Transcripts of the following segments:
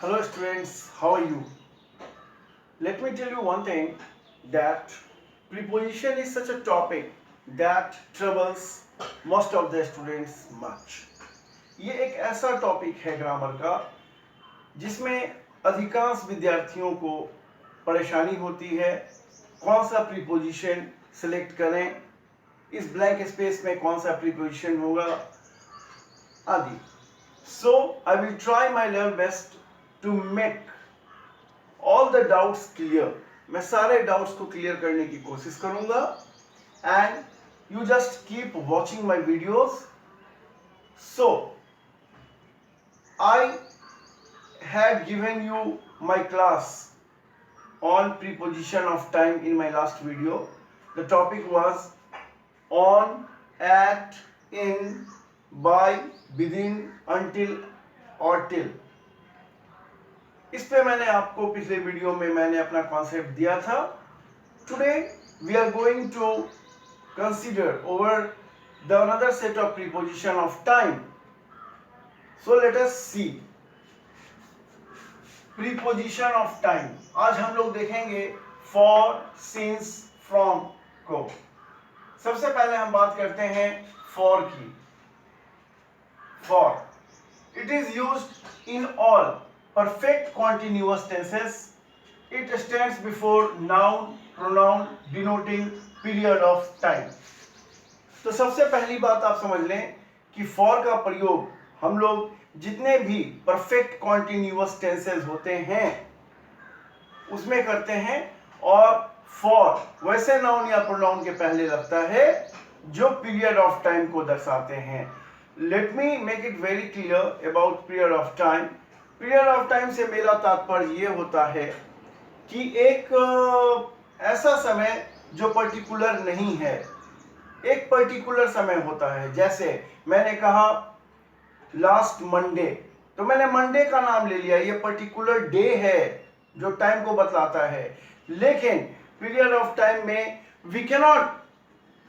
Hello students, how are you? Let me tell you one thing that preposition is such a topic that troubles most of the students much. ये एक ऐसा topic है grammar का जिसमें अधिकांश विद्यार्थियों को परेशानी होती है। कौन सा प्रीपोजिशन सिलेक्ट करें, इस ब्लैंक स्पेस में कौन सा प्रीपोजिशन होगा आदि। So I will try my level best to make all the doubts clear. मैं सारे डाउट्स को क्लियर करने की कोशिश करूंगा and you just keep watching my videos. So I had given you my class on preposition of time in my last video. The topic was on, at, in, by, within, until और till. इस पे मैंने आपको पिछले video में मैंने अपना concept दिया था. Today we are going to consider over the another set of preposition of time. So let us see preposition of time. आज हम लोग देखेंगे फॉर, सिंस, फ्रॉम को. सबसे पहले हम बात करते हैं फॉर की. For it is used in all perfect continuous tenses. It stands before noun, pronoun denoting period of time. तो सबसे पहली बात आप समझ लें कि for का प्रयोग हम लोग जितने भी perfect continuous tenses होते हैं उसमें करते हैं, और for वैसे noun या pronoun के पहले लगता है जो period of time को दर्शाते हैं. Let me make it very clear about period of time. Period of time से मेरा तात्पर्य ये होता है कि एक ऐसा समय जो पर्टिकुलर नहीं है, एक पर्टिकुलर समय होता है. जैसे मैंने कहा लास्ट मंडे, तो मैंने मंडे का नाम ले लिया, ये पर्टिकुलर डे है जो टाइम को बतलाता है. लेकिन पीरियड ऑफ टाइम में we cannot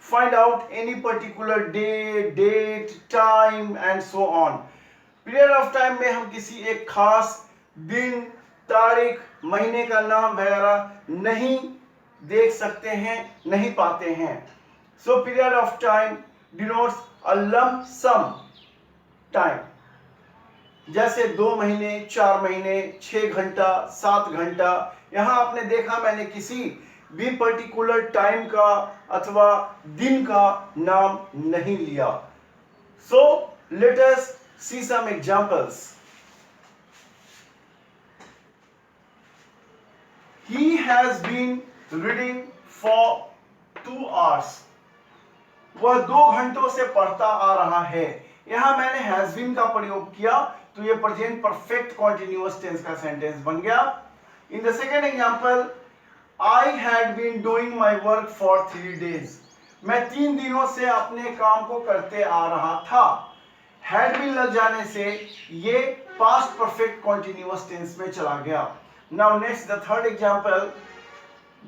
find out any particular day, date, time and so on. Period of time में हम किसी एक खास दिन, तारीख, महीने का नाम वगैरह नहीं देख सकते हैं, नहीं पाते हैं. So period of time denotes a lump sum time. जैसे 2 महीने, 4 महीने, 6 घंटा, 7 घंटा. यहाँ आपने देखा मैंने किसी भी पर्टिकुलर टाइम का अथवा दिन का नाम नहीं लिया. So let us see some examples. He has been reading for 2 hours. वह 2 घंटों से पढ़ता आ रहा है. यहां मैंने हैज बीन का प्रयोग किया तो यह प्रेजेंट परफेक्ट कॉन्टिन्यूअस टेंस का सेंटेंस बन गया. In the second example, I had been doing my work for 3 days. मैं 3 दिनों से अपने काम को करते आ रहा था. Had been लग जाने से ये past perfect continuous tense में चला गया. Now next the third example.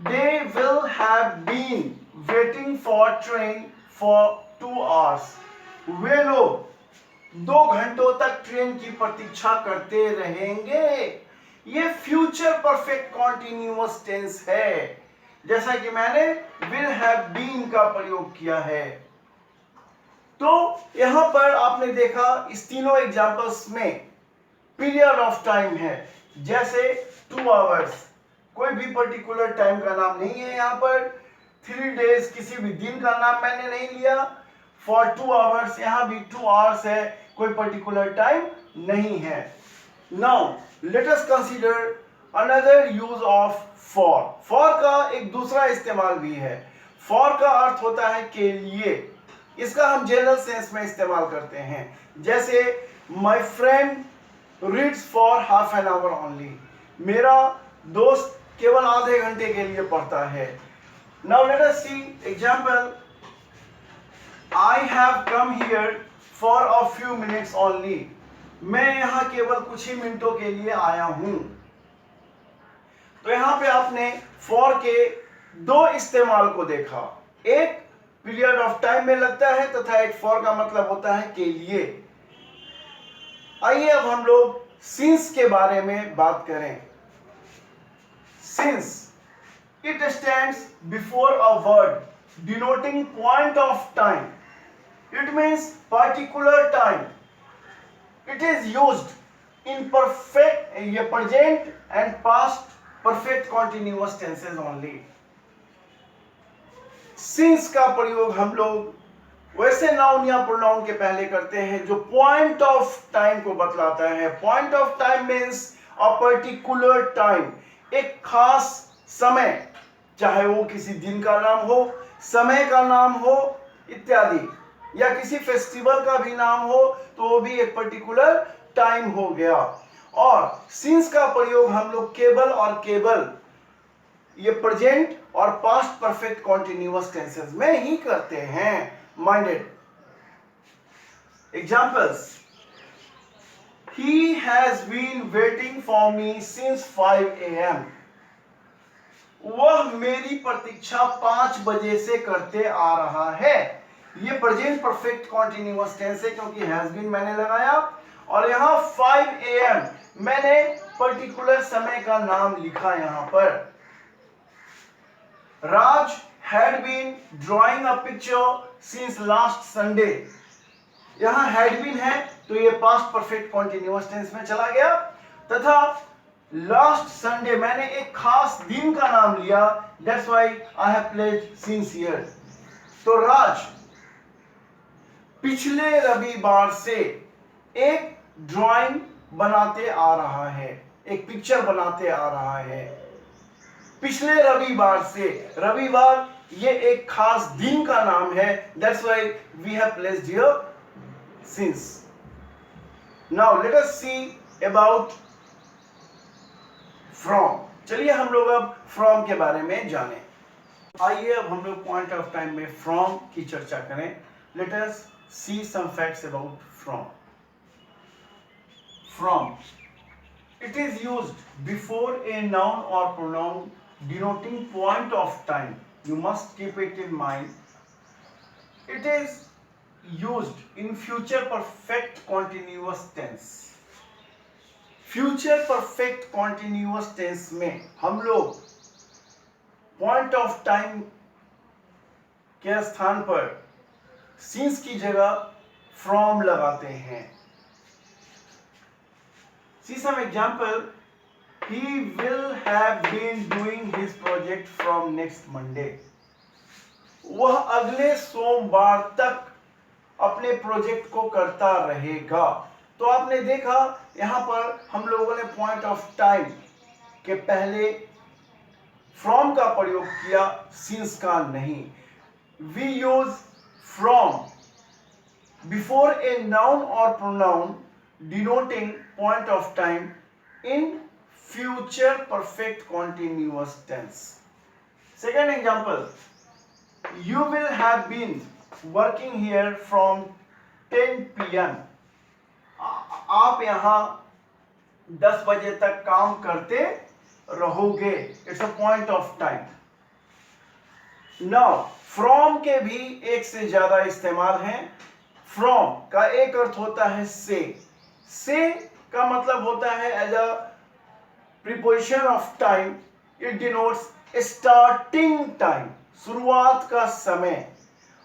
They will have been waiting for train for 2 hours. वे लोग 2 घंटों तक ट्रेन की प्रतीक्षा करते रहेंगे. ये फ्यूचर परफेक्ट कॉन्टिन्यूअस टेंस है, जैसा कि मैंने विल हैव बीन का प्रयोग किया है. तो यहां पर आपने देखा इस तीनों एग्जांपल्स में पीरियड ऑफ टाइम है. जैसे 2 आवर्स, कोई भी पर्टिकुलर टाइम का नाम नहीं है. यहां पर 3 डेज, किसी भी दिन का नाम मैंने नहीं लिया. फॉर 2 आवर्स, यहां भी 2 आवर्स है, कोई पर्टिकुलर टाइम नहीं है. Now let us consider another use of for. For का एक दूसरा इस्तेमाल भी है. For का अर्थ होता है के लिए. इसका हम जनरल सेंस में इस्तेमाल करते हैं. जैसे my friend reads for half an hour only. मेरा दोस्त केवल आधे घंटे के लिए पढ़ता है. Now let us see example. I have come here for a few minutes only. मैं यहां केवल कुछ ही मिनटों के लिए आया हूं. तो यहां पे आपने फॉर के 2 इस्तेमाल को देखा. एक पीरियड ऑफ टाइम में लगता है तथा एक फॉर का मतलब होता है के लिए. आइए अब हम लोग सिंस के बारे में बात करें, since it stands before a word denoting point of time, it means particular time, it is used in perfect ये present and past perfect continuous tenses only. Since का प्रयोग हम लोग वैसे नाउन या प्रोनाउन के पहले करते हैं जो पॉइंट ऑफ टाइम को बतलाता है। Point of time means a particular time, एक खास समय, चाहे वो किसी दिन का नाम हो, समय का नाम हो इत्यादि, या किसी फेस्टिवल का भी नाम हो तो वो भी एक पर्टिकुलर टाइम हो गया। और सिंस का प्रयोग हम लोग केवल और केवल ये प्रेजेंट और पास्ट परफेक्ट कॉन्टिन्यूअस टेंसेस में ही करते हैं। Minded examples, he has been waiting for me since 5 AM, वह मेरी प्रतीक्षा 5 बजे से करते आ रहा है। ये प्रेजेंट परफेक्ट कॉन्टिन्यूअस टेंस है क्योंकि हैज बीन मैंने लगाया और यहां 5 AM मैंने पर्टिकुलर समय का नाम लिखा। यहां पर Raj had been drawing a picture since last Sunday, यहां had been है तो ये पास्ट परफेक्ट कॉन्टिन्यूअस टेंस में चला गया, तथा लास्ट संडे मैंने एक खास दिन का नाम लिया, that's why I have placed since here. तो राज पिछले रविवार से एक ड्राइंग बनाते आ रहा है, एक पिक्चर बनाते आ रहा है। पिछले रविवार से, रविवार ये एक खास दिन का नाम है, that's why we have placed here since. Now let us see about from. चलिए हम लोग अब फ्रॉम के बारे में जानें। आइए अब हम लोग पॉइंट ऑफ टाइम में फ्रॉम की चर्चा करें। Let us see some facts about from. From, it is used before a noun or pronoun denoting point of time. You must keep it in mind. It is used in future perfect continuous tense. Future perfect continuous tense में हम लोग point of time के स्थान पर since की जगह from लगाते हैं। See some example. He will have been doing his project from next Monday. वह अगले सोमवार तक अपने प्रोजेक्ट को करता रहेगा। तो आपने देखा यहां पर हम लोगों ने पॉइंट ऑफ टाइम के पहले फ्रॉम का प्रयोग किया, सिंस का नहीं। We use from before a noun और pronoun denoting point of time in future perfect continuous tense. Second example, you will have been working here from 10 PM. आप यहां 10 बजे तक काम करते रहोगे। It's a point of time. Now from के भी एक से ज्यादा इस्तेमाल हैं। फ्रॉम का एक अर्थ होता है से का मतलब होता है as a preposition of time, it denotes starting time, शुरुआत का समय।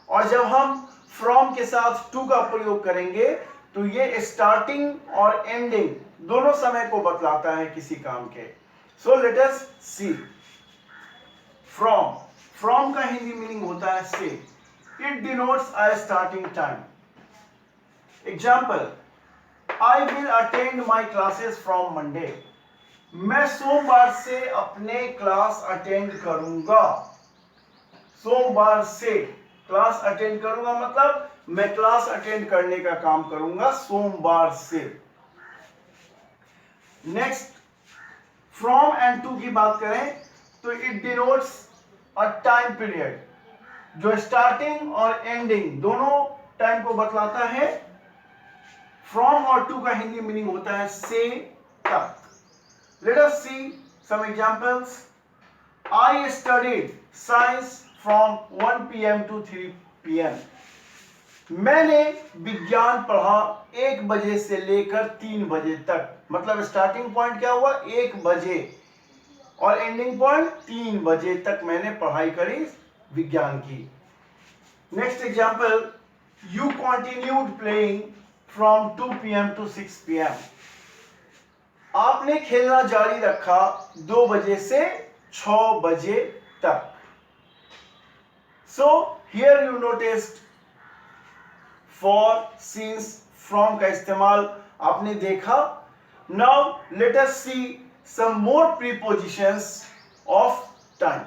और जब हम फ्रॉम के साथ टू का प्रयोग करेंगे तो ये स्टार्टिंग और एंडिंग दोनों समय को बतलाता है किसी काम के। So let us see from. From का हिंदी मीनिंग होता है से, it denotes a starting time. Example, I will attend my classes from Monday. मैं सोमवार से अपने क्लास अटेंड करूंगा। सोमवार से क्लास अटेंड करूंगा मतलब मैं क्लास अटेंड करने का काम करूंगा सोमवार से। नेक्स्ट, फ्रॉम एंड टू की बात करें तो it denotes a time period, जो स्टार्टिंग और एंडिंग दोनों टाइम को बतलाता है। फ्रॉम और टू का हिंदी मीनिंग होता है से तक। Let us see some examples. I studied science from 1 PM to 3 PM. मैंने विज्ञान पढ़ा 1 बजे से लेकर 3 बजे तक। मतलब स्टार्टिंग पॉइंट क्या हुआ 1 बजे और एंडिंग पॉइंट 3 बजे तक मैंने पढ़ाई करी विज्ञान की। Next example, you continued playing from 2 PM to 6 PM। आपने खेलना जारी रखा 2 बजे से 6 बजे तक। So here you noticed for, since, from का इस्तेमाल आपने देखा। Now let us see some more prepositions of time.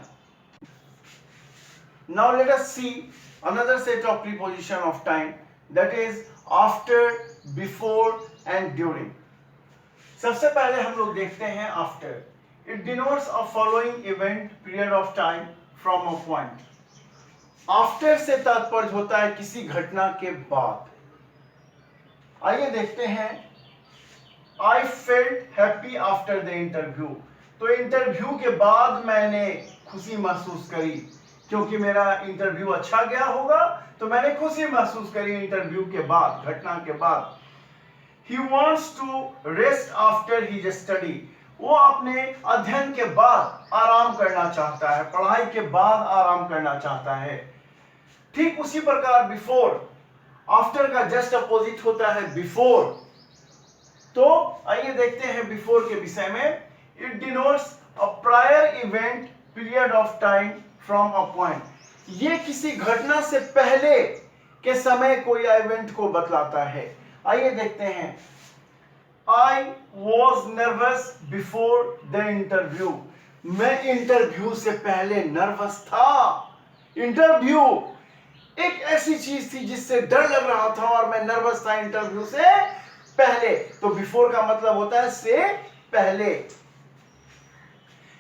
Now let us see another set of preposition of time, that is after, before and during। सबसे पहले हम लोग देखते हैं after। It denotes a following event period of time from a point। after से तात्पर्य होता है किसी घटना के बाद। आइए देखते हैं, I felt happy after the interview। तो इंटरव्यू के बाद मैंने खुशी महसूस करी, क्योंकि मेरा इंटरव्यू अच्छा गया होगा तो मैंने खुशी महसूस करी इंटरव्यू के बाद, घटना के बाद। He wants to rest after his study। वो अपने अध्ययन के बाद आराम करना चाहता है, पढ़ाई के बाद आराम करना चाहता है। ठीक उसी प्रकार बिफोर, आफ्टर का जस्ट अपोजिट होता है बिफोर। तो आइए देखते हैं बिफोर के विषय में। It denotes a prior event period of time from a point. ये किसी घटना से पहले के समय कोई इवेंट को बतलाता है। आइए देखते हैं, I was nervous before the interview. मैं इंटरव्यू से पहले नर्वस था। इंटरव्यू एक ऐसी चीज थी जिससे डर लग रहा था और मैं नर्वस था इंटरव्यू से पहले। तो बिफोर का मतलब होता है से पहले।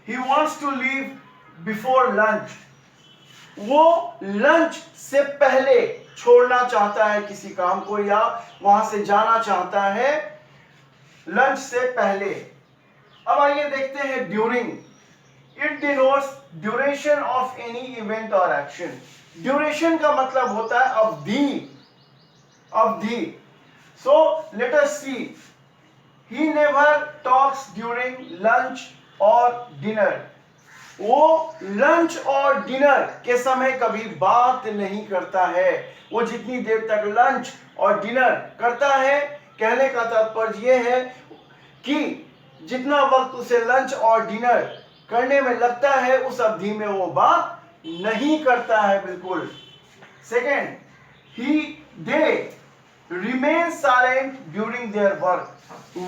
He wants to leave before lunch। वो लंच से पहले छोड़ना चाहता है किसी काम को या वहां से जाना चाहता है लंच से पहले। अब आइए देखते हैं during. It denotes duration of any event और एक्शन। ड्यूरेशन का मतलब होता है अवधि, अवधि। So let us see, he never talks during lunch और डिनर। वो लंच और डिनर के समय कभी बात नहीं करता है। वो जितनी देर तक लंच और डिनर करता है, कहने का तात्पर्य यह है कि जितना वक्त उसे लंच और डिनर करने में लगता है उस अवधि में वो बात नहीं करता है बिल्कुल। Second, they remain silent during their work.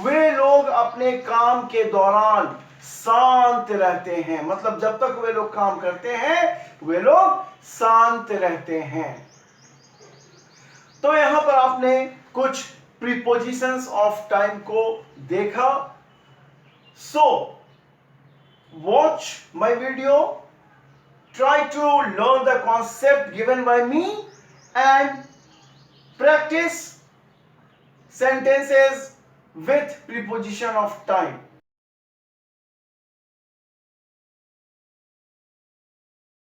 वे लोग अपने काम के दौरान शांत रहते हैं, मतलब जब तक वे लोग काम करते हैं वे लोग शांत रहते हैं। तो यहां पर आपने कुछ प्रीपोजिशंस ऑफ टाइम को देखा। So watch my video, try to learn the concept given by me and practice sentences with preposition of time।